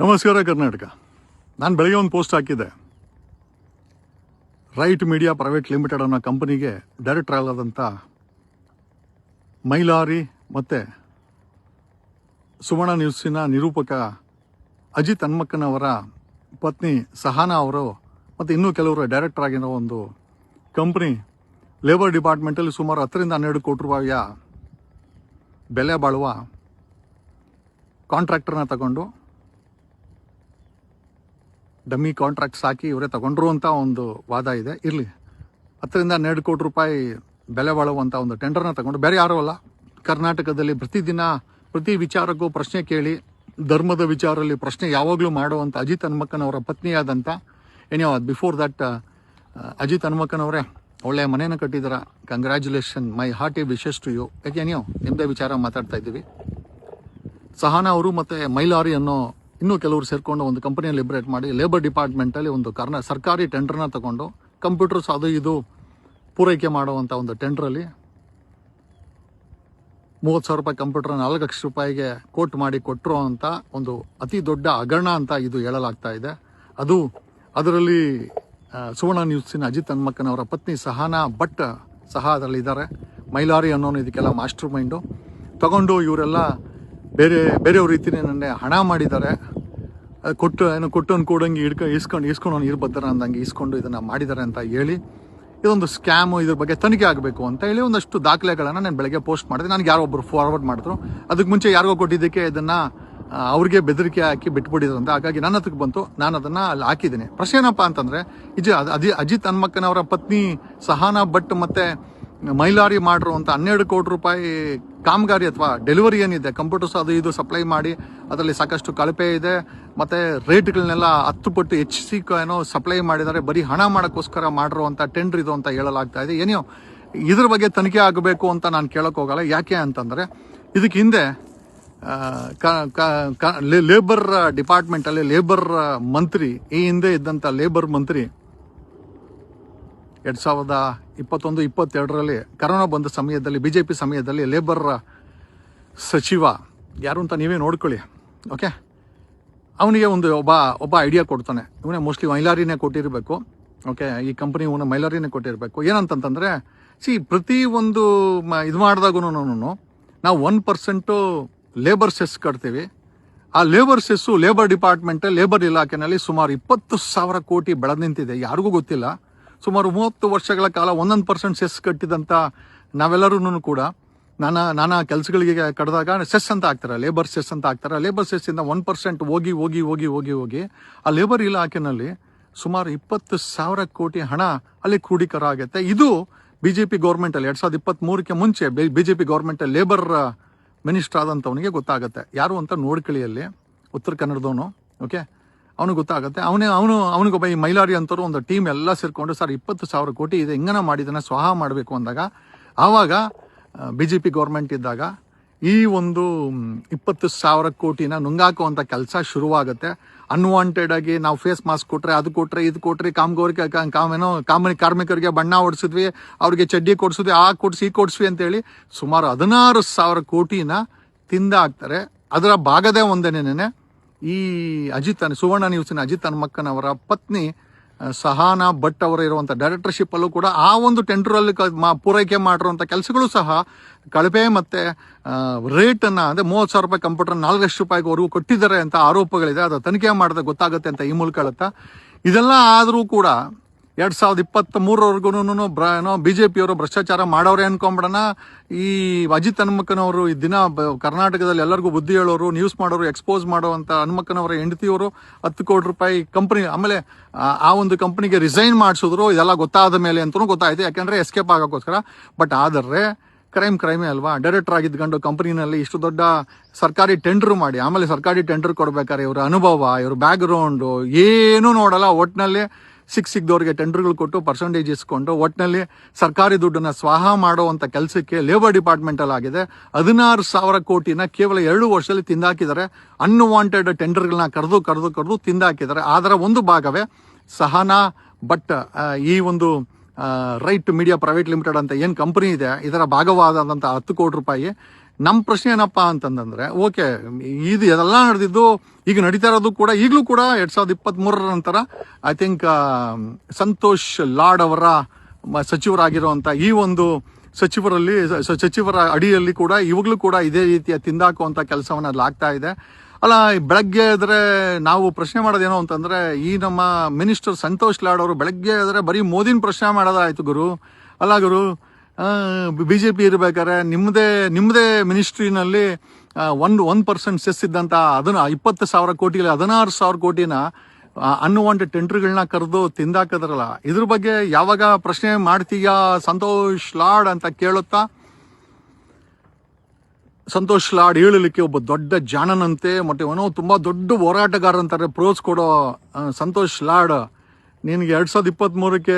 ನಮಸ್ಕಾರ ಕರ್ನಾಟಕ. ನಾನು ಬೆಳಗ್ಗೆ ಒಂದು ಪೋಸ್ಟ್ ಹಾಕಿದ್ದೆ. ರೈಟ್ ಮೀಡಿಯಾ ಪ್ರೈವೇಟ್ ಲಿಮಿಟೆಡ್ ಅನ್ನೋ ಕಂಪನಿಗೆ ಡೈರೆಕ್ಟರ್ ಆದಂಥ ಮೈಲಾರಿ ಮತ್ತು ಸುವರ್ಣ ನ್ಯೂಸಿನ ನಿರೂಪಕ ಅಜಿತ್ ಹನ್ಮಕ್ಕನವರ ಪತ್ನಿ ಸಹಾನಾ ಅವರು ಮತ್ತು ಇನ್ನೂ ಕೆಲವರು ಡೈರೆಕ್ಟರ್ ಆಗಿರೋ ಒಂದು ಕಂಪ್ನಿ ಲೇಬರ್ ಡಿಪಾರ್ಟ್ಮೆಂಟಲ್ಲಿ ಸುಮಾರು 10-12 ಕೋಟಿ ರೂಪಾಯಿಯ ಬೆಲೆ ಬಾಳುವ ಕಾಂಟ್ರಾಕ್ಟರ್ನ ತಗೊಂಡು ಡಮ್ಮಿ ಕಾಂಟ್ರಾಕ್ಟ್ಸ್ ಹಾಕಿ ಇವರೇ ತಗೊಂಡ್ರು ಅಂತ ಒಂದು ವಾದ ಇದೆ. ಇರಲಿ, 10-12 ಕೋಟಿ ರೂಪಾಯಿ ಬೆಲೆ ಬಾಳುವಂಥ ಒಂದು ಟೆಂಡರ್ನ ತಗೊಂಡು ಬೇರೆ ಯಾರೂ ಅಲ್ಲ, ಕರ್ನಾಟಕದಲ್ಲಿ ಪ್ರತಿದಿನ ಪ್ರತಿ ವಿಚಾರಕ್ಕೂ ಪ್ರಶ್ನೆ ಕೇಳಿ ಧರ್ಮದ ವಿಚಾರದಲ್ಲಿ ಪ್ರಶ್ನೆ ಯಾವಾಗಲೂ ಮಾಡುವಂಥ ಅಜಿತ್ ಹನ್ಮಕ್ಕನವರ ಪತ್ನಿಯಾದಂಥ ಬಿಫೋರ್ ದಟ್ ಅಜಿತ್ ಹನ್ಮಕ್ಕನವರೇ ಒಳ್ಳೆಯ ಮನೇನ ಕಟ್ಟಿದಾರ. Congratulation, my hearty wishes to you. ಯಾಕೆ ನಿಮ್ಮದೇ ವಿಚಾರ ಮಾತಾಡ್ತಾ ಇದ್ದೀವಿ. ಸಹಾನಾ ಅವರು ಮತ್ತು ಮೈಲಾರಿ ಅನ್ನೋ ಇನ್ನೂ ಕೆಲವರು ಸೇರಿಕೊಂಡು ಒಂದು ಕಂಪನಿಯನ್ನು ಲಿಬರೇಟ್ ಮಾಡಿ ಲೇಬರ್ ಡಿಪಾರ್ಟ್ಮೆಂಟಲ್ಲಿ ಒಂದು ಸರ್ಕಾರಿ ಟೆಂಡರ್ನ ತಗೊಂಡು ಕಂಪ್ಯೂಟರ್ಸ್ ಅದು ಇದು ಪೂರೈಕೆ ಮಾಡುವಂಥ ಒಂದು ಟೆಂಡ್ರಲ್ಲಿ 30,000 ರೂಪಾಯಿ ಕಂಪ್ಯೂಟರ್ 4 ಲಕ್ಷ ರೂಪಾಯಿಗೆ ಕೋಟ್ ಮಾಡಿ ಕೊಟ್ಟರು ಅಂತ ಒಂದು ಅತಿ ದೊಡ್ಡ ಹಗರಣ ಅಂತ ಇದು ಹೇಳಲಾಗ್ತಾ ಇದೆ. ಅದರಲ್ಲಿ ಸುವರ್ಣ ನ್ಯೂಸಿನ ಅಜಿತ್ ಹನ್ಮಕ್ಕನವರ ಪತ್ನಿ ಸಹಾನಾ ಭಟ್ ಸಹ ಅದರಲ್ಲಿ ಇದ್ದಾರೆ. ಮೈಲಾರಿ ಅನ್ನೋನು ಇದಕ್ಕೆಲ್ಲ ಮಾಸ್ಟರ್ ಮೈಂಡು ತಗೊಂಡು ಇವರೆಲ್ಲ ಬೇರೆಯವ್ರ ರೀತಿಯೇ ನನ್ನೇ ಹಣ ಮಾಡಿದ್ದಾರೆ. ಕೊಟ್ಟು ಕೂಡಂಗೆ ಇಸ್ಕೊಂಡು ನೀರು ಬದ್ದಾರ ಅಂದಂಗೆ ಇಸ್ಕೊಂಡು ಇದನ್ನು ಮಾಡಿದ್ದಾರೆ ಅಂತ ಹೇಳಿ ಇದೊಂದು ಸ್ಕ್ಯಾಮು, ಇದ್ರ ಬಗ್ಗೆ ತನಿಖೆ ಆಗಬೇಕು ಅಂತ ಹೇಳಿ ಒಂದಷ್ಟು ದಾಖಲೆಗಳನ್ನು ನಾನು ಬೆಳಗ್ಗೆ ಪೋಸ್ಟ್ ಮಾಡಿದೆ. ನನಗೆ ಯಾರೋ ಒಬ್ಬರು ಫಾರ್ವರ್ಡ್ ಮಾಡಿದ್ರು. ಅದಕ್ಕೆ ಮುಂಚೆ ಯಾರಿಗೋ ಕೊಟ್ಟಿದ್ದಕ್ಕೆ ಇದನ್ನು ಅವ್ರಿಗೆ ಬೆದರಿಕೆ ಹಾಕಿ ಬಿಟ್ಬಿಟ್ಟಿದ್ರು ಅಂತ. ಹಾಗಾಗಿ ನನ್ನ ಹತ್ರಕ್ಕೆ ಬಂತು, ನಾನು ಅದನ್ನು ಅಲ್ಲಿ ಹಾಕಿದ್ದೀನಿ. ಪ್ರಶ್ನೆ ಏನಪ್ಪ ಅಂತಂದರೆ, ಅಜಿತ್ ಹನ್ಮಕ್ಕನವರ ಪತ್ನಿ ಸಹಾನಾ ಭಟ್ ಮತ್ತು ಮೈಲಾರಿ ಮಾಡಿರುವಂಥ 12 ಕೋಟಿ ರೂಪಾಯಿ ಕಾಮಗಾರಿ ಅಥವಾ ಡೆಲಿವರಿ ಏನಿದೆ, ಕಂಪ್ಯೂಟರ್ಸ್ ಅದು ಇದು ಸಪ್ಲೈ ಮಾಡಿ ಅದರಲ್ಲಿ ಸಾಕಷ್ಟು ಕಳಪೆ ಇದೆ ಮತ್ತು ರೇಟ್ಗಳನ್ನೆಲ್ಲ 10 ಪಟ್ಟು ಹೆಚ್ಚಿಸಿ ಸಪ್ಲೈ ಮಾಡಿದ್ದಾರೆ. ಬರೀ ಹಣ ಮಾಡೋಕ್ಕೋಸ್ಕರ ಮಾಡಿರುವಂಥ ಟೆಂಡರ್ ಇದು ಅಂತ ಹೇಳಲಾಗ್ತಾ ಇದೆ. ಇದ್ರ ಬಗ್ಗೆ ತನಿಖೆ ಆಗಬೇಕು ಅಂತ ನಾನು ಕೇಳೋಕೆ ಹೋಗಲ್ಲ. ಯಾಕೆ ಅಂತಂದರೆ, ಇದಕ್ಕೆ ಹಿಂದೆ ಲೇಬರ್ ಡಿಪಾರ್ಟ್ಮೆಂಟಲ್ಲಿ ಲೇಬರ್ ಮಂತ್ರಿ, ಈ ಹಿಂದೆ ಇದ್ದಂಥ ಲೇಬರ್ ಮಂತ್ರಿ 2021-22ರಲ್ಲಿ ಕರೋನಾ ಬಂದ ಸಮಯದಲ್ಲಿ BJP ಸಮಯದಲ್ಲಿ ಲೇಬರ್ ಸಚಿವ ಯಾರು ಅಂತ ನೀವೇ ನೋಡ್ಕೊಳ್ಳಿ. ಓಕೆ, ಅವನಿಗೆ ಒಬ್ಬ ಐಡಿಯಾ ಕೊಡ್ತಾನೆ. ಇವನೇ ಮೋಸ್ಟ್ಲಿ ಮೈಲಾರಿನೇ ಕೊಟ್ಟಿರಬೇಕು. ಓಕೆ, ಈ ಕಂಪನಿ ಇವನ ಮೈಲಾರಿನೇ ಕೊಟ್ಟಿರಬೇಕು. ಏನಂತಂತಂದರೆ, ಪ್ರತಿ ಒಂದು ಇದು ಮಾಡಿದಾಗೂ ನಾವು 1% ಲೇಬರ್ ಸೆಸ್ ಕಟ್ತೀವಿ. ಆ labour cess labour department labour ಇಲಾಖೆನಲ್ಲಿ ಸುಮಾರು 20,000 ಕೋಟಿ ಬೆಳೆದು ನಿಂತಿದೆ. ಯಾರಿಗೂ ಗೊತ್ತಿಲ್ಲ. ಸುಮಾರು 30 ವರ್ಷಗಳ ಕಾಲ 1% ಸೆಸ್ ಕಟ್ಟಿದಂಥ ನಾವೆಲ್ಲರೂ ಕೂಡ ನಾನಾ ಕೆಲಸಗಳಿಗೆ ಕಟ್ಟಿದಾಗ ಸೆಸ್ ಅಂತ ಹಾಕ್ತಾರೆ, ಲೇಬರ್ ಸೆಸ್ ಅಂತ ಹಾಕ್ತಾರೆ. ಲೇಬರ್ ಸೆಸ್ಸಿಂದ 1% ಹೋಗಿ ಆ ಲೇಬರ್ ಇಲಾಖೆನಲ್ಲಿ ಸುಮಾರು 20,000 ಕೋಟಿ ಹಣ ಅಲ್ಲಿ ಕ್ರೋಢೀಕರ ಆಗುತ್ತೆ. ಇದು BJP ಗೌರ್ಮೆಂಟಲ್ಲಿ 2023ಕ್ಕೆ ಮುಂಚೆ BJP ಗೌರ್ಮೆಂಟಲ್ಲಿ ಲೇಬರ್ ಮಿನಿಸ್ಟರ್ ಆದಂಥವನಿಗೆ ಗೊತ್ತಾಗುತ್ತೆ. ಯಾರು ಅಂತ ನೋಡ್ಕೊಳ್ಳಿ, ಅಲ್ಲಿ ಉತ್ತರ ಕನ್ನಡದವನು. ಓಕೆ, ಅವನಿಗೆ ಗೊತ್ತಾಗುತ್ತೆ. ಅವನಿಗೊಬ್ಬ ಈ ಮೈಲಾರಿ ಅಂತವರು ಒಂದು ಟೀಮ್ ಎಲ್ಲ ಸೇರಿಕೊಂಡು, ಸರ್ 20,000 ಕೋಟಿ ಇದೆ, ಹಿಂಗನ ಮಾಡಿದನ್ನ ಸ್ವಾಹ ಮಾಡಬೇಕು ಅಂದಾಗ, ಆವಾಗ BJP ಗೌರ್ಮೆಂಟ್ ಇದ್ದಾಗ ಈ ಒಂದು 20,000 ಕೋಟಿನ ನುಂಗಾಕುವಂಥ ಕೆಲಸ ಶುರುವಾಗುತ್ತೆ. ಅನ್ವಾಂಟೆಡ್ ಆಗಿ ನಾವು ಫೇಸ್ ಮಾಸ್ಕ್ ಕೊಟ್ರೆ, ಅದು ಕೊಟ್ರೆ, ಇದು ಕೊಟ್ರೆ, ಕಾರ್ಮಿಕರಿಗೆ ಬಣ್ಣ ಹೊಡಿಸಿದ್ವಿ, ಅವ್ರಿಗೆ ಚಡ್ಡಿ ಕೊಡಿಸಿದ್ವಿ, ಆ ಕೊಡಿಸಿ ಈ ಕೊಡಿಸ್ವಿ ಅಂತೇಳಿ ಸುಮಾರು 16,000 ಕೋಟಿನ ತಿಂದಾಕ್ತಾರೆ. ಅದರ ಭಾಗದೇ ಒಂದೇನೇನೆ ಈ ಸುವರ್ಣ ನ್ಯೂಸಿನ ಅಜಿತ್ ಹನ್ಮಕ್ಕನವರ ಪತ್ನಿ ಸಹಾನಾ ಭಟ್ ಅವರ ಇರುವಂಥ ಡೈರೆಕ್ಟರ್ಶಿಪ್ಪಲ್ಲೂ ಕೂಡ ಆ ಒಂದು ಟೆಂಡರಲ್ಲಿ ಪೂರೈಕೆ ಮಾಡಿರುವಂಥ ಕೆಲಸಗಳು ಸಹ ಕಳಪೆ ಮತ್ತು ರೇಟನ್ನು ಅಂದರೆ 30,000 ರೂಪಾಯಿ ಕಂಪ್ಯೂಟರ್ 4 ಲಕ್ಷ ರೂಪಾಯಿವರೆಗೂ ಕೊಟ್ಟಿದ್ದಾರೆ ಅಂತ ಆರೋಪಗಳಿದೆ. ಅದು ತನಿಖೆ ಮಾಡಿದ್ರೆ ಗೊತ್ತಾಗುತ್ತೆ ಅಂತ ಈ ಮೂಲಕ ಹೇಳುತ್ತಾ, ಇದೆಲ್ಲ ಆದರೂ ಕೂಡ 2023ವರೆಗೂ BJPಯವರು ಭ್ರಷ್ಟಾಚಾರ ಮಾಡೋರೆ ಅನ್ಕೊಂಬಿಡೋಣ. ಈ ಅಜಿತ್ ಹನ್ಮಕ್ಕನವರು ಈ ದಿನ ಕರ್ನಾಟಕದಲ್ಲಿ ಎಲ್ಲರಿಗೂ ಬುದ್ಧಿ ಹೇಳೋರು, ನ್ಯೂಸ್ ಮಾಡೋರು, ಎಕ್ಸ್ಪೋಸ್ ಮಾಡುವಂಥ ಹನ್ಮಕ್ಕನವರ ಹೆಂಡತಿಯವರು 10 ಕೋಟಿ ರೂಪಾಯಿ ಕಂಪನಿ, ಆಮೇಲೆ ಆ ಒಂದು ಕಂಪನಿಗೆ ರಿಸೈನ್ ಮಾಡಿಸಿದ್ರು. ಇದೆಲ್ಲ ಗೊತ್ತಾದ ಮೇಲೆ ಅಂತಲೂ ಗೊತ್ತಾಯ್ತು, ಯಾಕೆಂದರೆ ಎಸ್ಕೇಪ್ ಆಗೋಕ್ಕೋಸ್ಕರ. ಬಟ್ ಆದರೆ ಕ್ರೈಮೇ ಅಲ್ವಾ? ಡೈರೆಕ್ಟರ್ ಆಗಿದ್ಕೊಂಡು ಕಂಪನಿನಲ್ಲಿ ಇಷ್ಟು ದೊಡ್ಡ ಸರ್ಕಾರಿ ಟೆಂಡರ್ ಮಾಡಿ, ಆಮೇಲೆ ಸರ್ಕಾರಿ ಟೆಂಡರ್ ಕೊಡ್ಬೇಕಾದ್ರೆ ಇವರ ಅನುಭವ, ಇವ್ರ ಬ್ಯಾಕ್ಗ್ರೌಂಡು ಏನೂ ನೋಡಲ್ಲ. ಒಟ್ಟಿನಲ್ಲಿ ಸಿಕ್ದವ್ರಿಗೆ ಟೆಂಡರ್ಗಳು ಕೊಟ್ಟು ಪರ್ಸೆಂಟೇಜ್ ಇಸ್ಕೊಂಡು ಒಟ್ಟಿನಲ್ಲಿ ಸರ್ಕಾರಿ ದುಡ್ಡನ್ನು ಸ್ವಾಹ ಮಾಡುವಂಥ ಕೆಲಸಕ್ಕೆ ಲೇಬರ್ ಡಿಪಾರ್ಟ್ಮೆಂಟಲ್ಲಿ ಆಗಿದೆ. 16,000 ಕೋಟಿನ ಕೇವಲ 2 ವರ್ಷದಲ್ಲಿ ತಿಂದಾಕಿದ್ದಾರೆ. ಅನ್ವಾಂಟೆಡ್ ಟೆಂಡರ್ಗಳನ್ನ ಕರೆದು ತಿಂದಾಕಿದ್ದಾರೆ. ಅದರ ಒಂದು ಭಾಗವೇ ಸಹಾನಾ ಭಟ್ ಈ ಒಂದು ರೈಟ್ ಮೀಡಿಯಾ ಪ್ರೈವೇಟ್ ಲಿಮಿಟೆಡ್ ಅಂತ ಏನು ಕಂಪನಿ ಇದೆ, ಇದರ ಭಾಗವಾದಂಥ 10 ಕೋಟಿ ರೂಪಾಯಿ ನಮ್ಮ ಪ್ರಶ್ನೆ ಏನಪ್ಪಾ ಅಂತಂದ್ರೆ, ಓಕೆ, ಇದು ಎಲ್ಲ ನಡೆದಿದ್ದು ಈಗ ನಡೀತಾ ಇರೋದು ಕೂಡ ಈಗಲೂ ಕೂಡ 2023 ನಂತರ ಐ ಥಿಂಕ್ ಸಂತೋಷ್ ಲಾಡ್ ಅವರ ಸಚಿವರಾಗಿರುವಂತ ಈ ಒಂದು ಸಚಿವರ ಅಡಿಯಲ್ಲಿ ಕೂಡ ಇವಾಗಲೂ ಕೂಡ ಇದೇ ರೀತಿಯ ತಿಂದಾಕುವಂತ ಕೆಲಸವನ್ನ ಅಲ್ಲಿ ಆಗ್ತಾ ಇದೆ. ಅಲ್ಲ, ಬೆಳಗ್ಗೆ ಎದ್ರೆ ನಾವು ಪ್ರಶ್ನೆ ಮಾಡೋದೇನೋ ಅಂತಂದ್ರೆ, ಈ ನಮ್ಮ ಮಿನಿಸ್ಟರ್ ಸಂತೋಷ್ ಲಾಡ್ ಅವರು ಬೆಳಗ್ಗೆ ಎದ್ರೆ ಬರೀ ಮೋದಿನ ಪ್ರಶ್ನೆ ಮಾಡೋದಾಯ್ತು ಗುರು. ಅಲ್ಲ ಗುರು, ಬಿಜೆಪಿ ಇರ್ಬೇಕಾದ್ರೆ ನಿಮ್ಮದೇ ಮಿನಿಸ್ಟ್ರಿನಲ್ಲಿ 1% ಸೆಸ್ ಇದ್ದಂತ ಅದನ್ನ 20,000 ಕೋಟಿಯಲ್ಲಿ 16,000 ಕೋಟಿನ ಅನ್ವಾಂಟೆಡ್ ಟೆಂಡರ್ಗಳನ್ನ ಕರೆದು ತಿಂದಾಕದ್ರಲ್ಲ, ಇದ್ರ ಬಗ್ಗೆ ಯಾವಾಗ ಪ್ರಶ್ನೆ ಮಾಡ್ತೀಯಾ ಸಂತೋಷ್ ಲಾಡ್ ಅಂತ ಕೇಳುತ್ತಾ, ಸಂತೋಷ್ ಲಾಡ್ ಹೇಳಲಿಕ್ಕೆ ಒಬ್ಬ ದೊಡ್ಡ ಜಾಣನಂತೆ, ಮತ್ತೆ ಅವನು ತುಂಬಾ ದೊಡ್ಡ ಹೋರಾಟಗಾರ ಅಂತಾರೆ ಪ್ರೋಸ್ ಕೊಡೋ ಸಂತೋಷ್ ಲಾಡ್, ನಿನಗೆ 2023ಕ್ಕೆ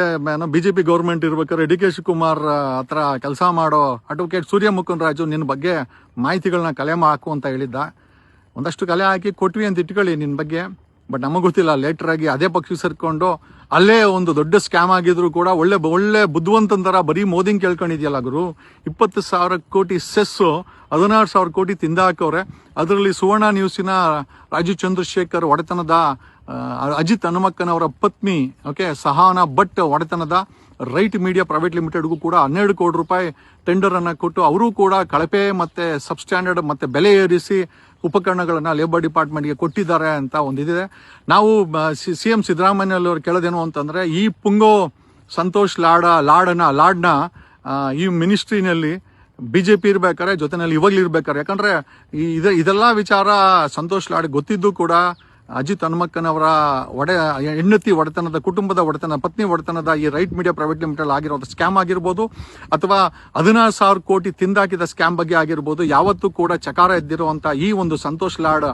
ಬಿಜೆಪಿ ಗೌರ್ಮೆಂಟ್ ಇರ್ಬೇಕಾದ್ರೆ ಡಿ ಕೆ ಶಿವಕುಮಾರ್ ಹತ್ರ ಕೆಲಸ ಮಾಡೋ ಅಡ್ವೊಕೇಟ್ ಸೂರ್ಯ ಮುಕುಂದ್ ರಾಜು ನಿನ್ನ ಬಗ್ಗೆ ಮಾಹಿತಿಗಳನ್ನ ಕಲೆ ಹಾಕು ಅಂತ ಹೇಳಿದ್ದ. ಒಂದಷ್ಟು ಕಲೆ ಹಾಕಿ ಕೊಟ್ವಿ ಅಂತ ಇಟ್ಕೊಳ್ಳಿ ನಿನ್ನ ಬಗ್ಗೆ. ಬಟ್ ನಮಗೆ ಗೊತ್ತಿಲ್ಲ, ಲೇಟರ್ ಆಗಿ ಅದೇ ಪಕ್ಷ ಸೇರ್ಕೊಂಡು ಅಲ್ಲೇ ಒಂದು ದೊಡ್ಡ ಸ್ಕ್ಯಾಮ್ ಆಗಿದ್ರು ಕೂಡ ಒಳ್ಳೆ ಬುದ್ಧಿವಂತರ ಬರೀ ಮೋದಿನ ಕೇಳ್ಕೊಂಡಿದ್ಯಲ್ಲ ಗುರು. 20,000 ಕೋಟಿ ಸೆಸ್ಸು 16,000 ಕೋಟಿ ತಿಂದಾಕವ್ರೆ. ಅದರಲ್ಲಿ ಸುವರ್ಣ ನ್ಯೂಸಿನ ರಾಜೀವ್ ಚಂದ್ರಶೇಖರ್ ಒಡೆತನದ ಅಜಿತ್ ಹನುಮಕ್ಕನವರ ಪತ್ನಿ ಸಹಾನಾ ಭಟ್ ಒಡೆತನದ ರೈಟ್ ಮೀಡಿಯಾ ಪ್ರೈವೇಟ್ ಲಿಮಿಟೆಡ್ಗೂ ಕೂಡ 12 ಕೋಟಿ ರೂಪಾಯಿ ಟೆಂಡರ್ ಅನ್ನ ಕೊಟ್ಟು ಅವರು ಕೂಡ ಕಳಪೆ ಮತ್ತೆ ಸಬ್ಸ್ಟ್ಯಾಂಡರ್ಡ್ ಮತ್ತೆ ಬೆಲೆ ಏರಿಸಿ ಉಪಕರಣಗಳನ್ನ ಲೇಬರ್ ಡಿಪಾರ್ಟ್ಮೆಂಟ್ಗೆ ಕೊಟ್ಟಿದ್ದಾರೆ ಅಂತ ಒಂದಿದೆ. ನಾವು CM ಸಿದ್ದರಾಮಯ್ಯ ಅವರು ಕೇಳೋದೇನು ಅಂತಂದ್ರೆ, ಈ ಪುಂಗೋ ಸಂತೋಷ್ ಲಾಡ್ನ ಈ ಮಿನಿಸ್ಟ್ರಿನಲ್ಲಿ ಬಿಜೆಪಿ ಇರ್ಬೇಕಾರೆ ಜೊತೆನಲ್ಲಿ ಇವಾಗ್ಲೂ ಇರ್ಬೇಕಾರೆ, ಯಾಕಂದ್ರೆ ಇದೆಲ್ಲ ವಿಚಾರ ಸಂತೋಷ್ ಲಾಡ್ ಗೊತ್ತಿದ್ದು ಕೂಡ ಅಜಿತ್ ಹನುಮಕ್ಕನವರ ಹೆಂಡತಿ ಒಡೆತನದ ಕುಟುಂಬದ ಒಡೆತನ ಪತ್ನಿ ಒಡೆತನದ ಈ ರೈಟ್ ಮೀಡಿಯಾ ಪ್ರೈವೇಟ್ ಲಿಮಿಟೆಡ್ ಆಗಿರೋ ಸ್ಕ್ಯಾಮ್ ಆಗಿರ್ಬೋದು, ಅಥವಾ 16,000 ಕೋಟಿ ತಿಂದಾಕಿದ ಸ್ಕ್ಯಾಮ್ ಬಗ್ಗೆ ಆಗಿರ್ಬೋದು, ಯಾವತ್ತೂ ಕೂಡ ಚಕಾರ ಎದ್ದಿರುವಂತ ಈ ಒಂದು ಸಂತೋಷ್ ಲಾಡ್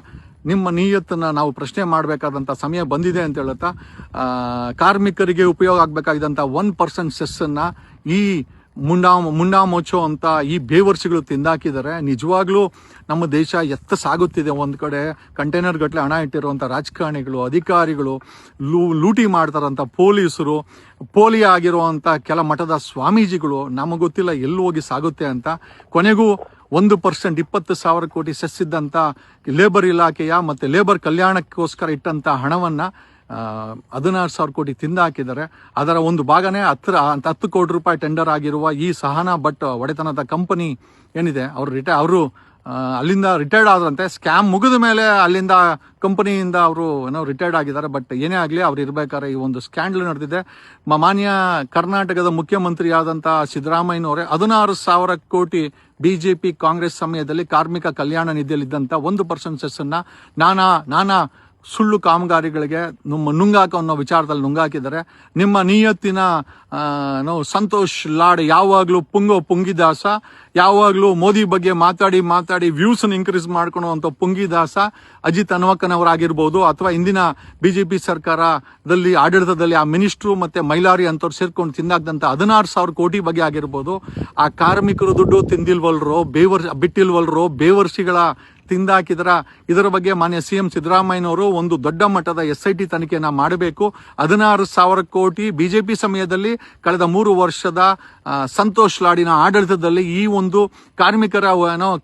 ನಿಮ್ಮ ನೀಯತ್ತನ್ನ ನಾವು ಪ್ರಶ್ನೆ ಮಾಡಬೇಕಾದಂತ ಸಮಯ ಬಂದಿದೆ ಅಂತ ಹೇಳುತ್ತಾ, ಕಾರ್ಮಿಕರಿಗೆ ಉಪಯೋಗ ಆಗ್ಬೇಕಾಗಿದ್ದಂತ 1% ಸೆಸ್ ಅನ್ನ ಈ ಮುಂಡಾ ಮುಚ್ಚೋ ಅಂತ ಈ ಬೇವರ್ಸಿಗಳು ತಿಂದಾಕಿದ್ದಾರೆ. ನಿಜವಾಗ್ಲೂ ನಮ್ಮ ದೇಶ ಸಾಗುತ್ತಿದೆ. ಒಂದ್ ಕಡೆ ಕಂಟೈನರ್ ಗಟ್ಟಲೆ ಹಣ ಇಟ್ಟಿರುವಂತ ರಾಜಕಾರಣಿಗಳು, ಅಧಿಕಾರಿಗಳು, ಲೂಟಿ ಮಾಡ್ತಾರಂತ ಪೊಲೀಸರು, ಪೋಲಿ ಆಗಿರುವಂತ ಕೆಲ ಮಠದ ಸ್ವಾಮೀಜಿಗಳು, ನಮಗೆ ಗೊತ್ತಿಲ್ಲ ಎಲ್ಲಿ ಹೋಗಿ ಸಾಗುತ್ತೆ ಅಂತ. ಕೊನೆಗೂ 1% 20,000 ಕೋಟಿ ಸೆಸ್ ಇದ್ದಂತ ಲೇಬರ್ ಇಲಾಖೆಯ ಮತ್ತೆ ಲೇಬರ್ ಕಲ್ಯಾಣಕ್ಕೋಸ್ಕರ ಇಟ್ಟಂತ ಹಣವನ್ನ 16,000 ಕೋಟಿ ತಿಂದಾಕಿದ್ದಾರೆ. ಅದರ ಒಂದು ಭಾಗನೇ 10 ಕೋಟಿ ರೂಪಾಯಿ ಟೆಂಡರ್ ಆಗಿರುವ ಈ ಸಹಾನಾ ಭಟ್ ಒಡೆತನದ ಕಂಪನಿ ಏನಿದೆ, ಅವರು ಅಲ್ಲಿಂದ ರಿಟೈರ್ಡ್ ಆದ್ರಂತೆ. ಸ್ಕ್ಯಾಮ್ ಮುಗಿದ ಮೇಲೆ ಅಲ್ಲಿಂದ ಕಂಪನಿಯಿಂದ ಅವರು ರಿಟೈರ್ಡ್ ಆಗಿದ್ದಾರೆ. ಬಟ್ ಏನೇ ಆಗಲಿ, ಅವ್ರು ಇರ್ಬೇಕಾದ್ರೆ ಈ ಒಂದು ಸ್ಕ್ಯಾಂಡಲ್ ನಡೆದಿದೆ. ಮಾನ್ಯ ಕರ್ನಾಟಕದ ಮುಖ್ಯಮಂತ್ರಿ ಆದಂತಹ ಸಿದ್ದರಾಮಯ್ಯನವರೇ 16,000 ಕೋಟಿ ಬಿಜೆಪಿ ಕಾಂಗ್ರೆಸ್ ಸಮಯದಲ್ಲಿ ಕಾರ್ಮಿಕ ಕಲ್ಯಾಣ ನಿಧಿಯಲ್ಲಿದ್ದಂತ 1% ಸೆಸ್ ಅನ್ನ ನಾನಾ ಸುಳ್ಳು ಕಾಮಗಾರಿಗಳಿಗೆ ನುಂಗಾಕ ಅನ್ನೋ ವಿಚಾರದಲ್ಲಿ ನುಂಗಾಕಿದ್ದಾರೆ. ನಿಮ್ಮ ನಿಯತ್ತಿನ ಸಂತೋಷ್ ಲಾಡ್ ಯಾವಾಗ್ಲೂ ಪುಂಗಿದಾಸ, ಯಾವಾಗ್ಲೂ ಮೋದಿ ಬಗ್ಗೆ ಮಾತಾಡಿ ವ್ಯೂಸ್ ಇನ್ಕ್ರೀಸ್ ಮಾಡ್ಕೊಳ್ಳುವಂತ ಪುಂಗಿದಾಸ ಅಜಿತ್ ಹನುಮಕ್ಕನವರಾಗಿರ್ಬೋದು, ಅಥವಾ ಇಂದಿನ ಬಿಜೆಪಿ ಸರ್ಕಾರದಲ್ಲಿ ಆಡಳಿತದಲ್ಲಿ ಆ ಮಿನಿಸ್ಟ್ರು ಮತ್ತೆ ಮೈಲಾರಿ ಅಂತವ್ರು ಸೇರ್ಕೊಂಡು ತಿಂದಾಕ್ದಂತ 16,000 ಕೋಟಿ ಬಗ್ಗೆ ಆಗಿರ್ಬೋದು. ಆ ಕಾರ್ಮಿಕರು ದುಡ್ಡು ತಿಂದಿಲ್ವಲ್ರೋ, ಬಿಟ್ಟಿಲ್ವಲ್ರೋ, ಬೇವರ್ಸಿಗಳ ತಿಂದಾಕಿದ್ರ. ಇದರ ಬಗ್ಗೆ ಮಾನ್ಯ CM ಸಿದ್ದರಾಮಯ್ಯನವರು ಒಂದು ದೊಡ್ಡ ಮಟ್ಟದ SIT ತನಿಖೆಯನ್ನ ಮಾಡಬೇಕು. 16,000 ಕೋಟಿ ಬಿಜೆಪಿ ಸಮಯದಲ್ಲಿ ಕಳೆದ 3 ವರ್ಷದ ಸಂತೋಷ್ ಲಾಡಿನ ಆಡಳಿತದಲ್ಲಿ ಈ ಒಂದು ಕಾರ್ಮಿಕರ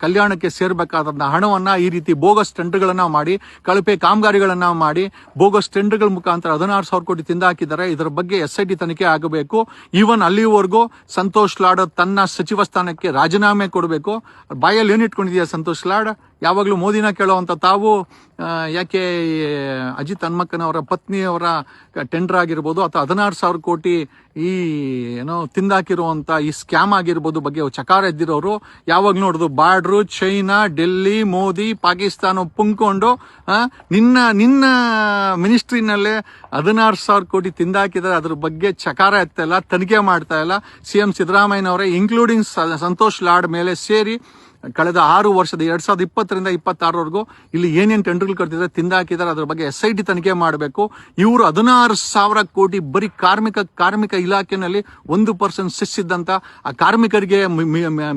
ಕಲ್ಯಾಣಕ್ಕೆ ಸೇರ್ಬೇಕಾದಂತಹ ಹಣವನ್ನ ಈ ರೀತಿ ಬೋಗಸ್ ಟೆಂಡರ್ಗಳನ್ನ ಮಾಡಿ, ಕಳಪೆ ಕಾಮಗಾರಿಗಳನ್ನ ಮಾಡಿ, ಬೋಗಸ್ ಟೆಂಡರ್ಗಳ ಮುಖಾಂತರ 16,000 ಕೋಟಿ ತಿಂದಾಕಿದ್ದಾರೆ. ಇದರ ಬಗ್ಗೆ SIT ತನಿಖೆ ಆಗಬೇಕು. ಈವನ್ ಅಲ್ಲಿವರೆಗೂ ಸಂತೋಷ್ ಲಾಡ್ ತನ್ನ ಸಚಿವ ಸ್ಥಾನಕ್ಕೆ ರಾಜೀನಾಮೆ ಕೊಡಬೇಕು. ಬಾಯಲ್ಲಿ ಏನಿಟ್ಕೊಂಡಿದೆಯಾ ಸಂತೋಷ್ ಲಾಡ್? ಯಾವಾಗಲೂ ಮೋದಿನ ಕೇಳುವಂತ ತಾವು ಯಾಕೆ ಅಜಿತ್ ಹನುಮಕ್ಕನವರ ಪತ್ನಿಯವರ ಟೆಂಡರ್ ಆಗಿರ್ಬೋದು, ಅಥವಾ 16,000 ಕೋಟಿ ಈ ತಿಂದಾಕಿರುವಂತ ಈ ಸ್ಕ್ಯಾಮ್ ಆಗಿರ್ಬೋದು ಬಗ್ಗೆ ಚಕಾರ ಎದ್ದಿರೋರು ಯಾವಾಗ ನೋಡುದು ಬಾರ್ಡ್ರು, ಚೈನಾ, ಡೆಲ್ಲಿ, ಮೋದಿ, ಪಾಕಿಸ್ತಾನ ಪುಂಕೊಂಡು ನಿನ್ನ ಮಿನಿಸ್ಟ್ರಿನಲ್ಲೇ 16,000 ಕೋಟಿ ತಿಂದಾಕಿದ್ರೆ ಅದ್ರ ಬಗ್ಗೆ ಚಕಾರ ಎತ್ತಾ ಇಲ್ಲ, ತನಿಖೆ ಮಾಡ್ತಾ ಇಲ್ಲ. CM ಸಿದ್ದರಾಮಯ್ಯನವರೇ ಇನ್ಕ್ಲೂಡಿಂಗ್ ಸಂತೋಷ್ ಲಾಡ್ ಮೇಲೆ ಸೇರಿ ಕಳೆದ 6 ವರ್ಷದ 2020ರಿಂದ 26ರವರೆಗೂ ಇಲ್ಲಿ ಏನೇನು ಟೆಂಡರ್ಗಳು ಕಟ್ಟಿದ್ರೆ ತಿಂದಾಕಿದ್ದಾರೆ, ಅದ್ರ ಬಗ್ಗೆ SIT ತನಿಖೆ ಮಾಡಬೇಕು. ಇವರು 16,000 ಕೋಟಿ ಬರೀ ಕಾರ್ಮಿಕ ಇಲಾಖೆಯಲ್ಲಿ 1% ಸೆಸ್ ಇದ್ದಂತ ಆ ಕಾರ್ಮಿಕರಿಗೆ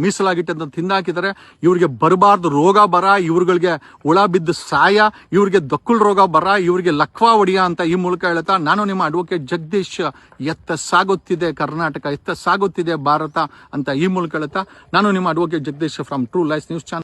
ಮೀಸಲಾಗಿಟ್ಟಂತ ತಿಂದಾಕಿದ್ದಾರೆ. ಇವ್ರಿಗೆ ಬರಬಾರ್ದು ರೋಗ ಬರ, ಇವ್ರುಗಳಿಗೆ ಹುಳ ಬಿದ್ದು ಸಾಯ, ಇವ್ರಿಗೆ ದಕ್ಕುಲ್ ರೋಗ ಬರ, ಇವ್ರಿಗೆ ಲಕ್ವಾ ಒಡಿಯ ಅಂತ ಈ ಮೂಲಕ ಹೇಳ್ತಾ, ನಾನು ನಿಮ್ಮ ಅಡ್ವೊಕೇಟ್ ಜಗದೀಶ್, ಸಾಗುತ್ತಿದೆ ಕರ್ನಾಟಕ, ಸಾಗುತ್ತಿದೆ ಭಾರತ ಅಂತ ಈ ಮೂಲಕ ಹೇಳ್ತಾ, ನಾನು ನಿಮ್ಮ advocate Jagadish from true life news channel.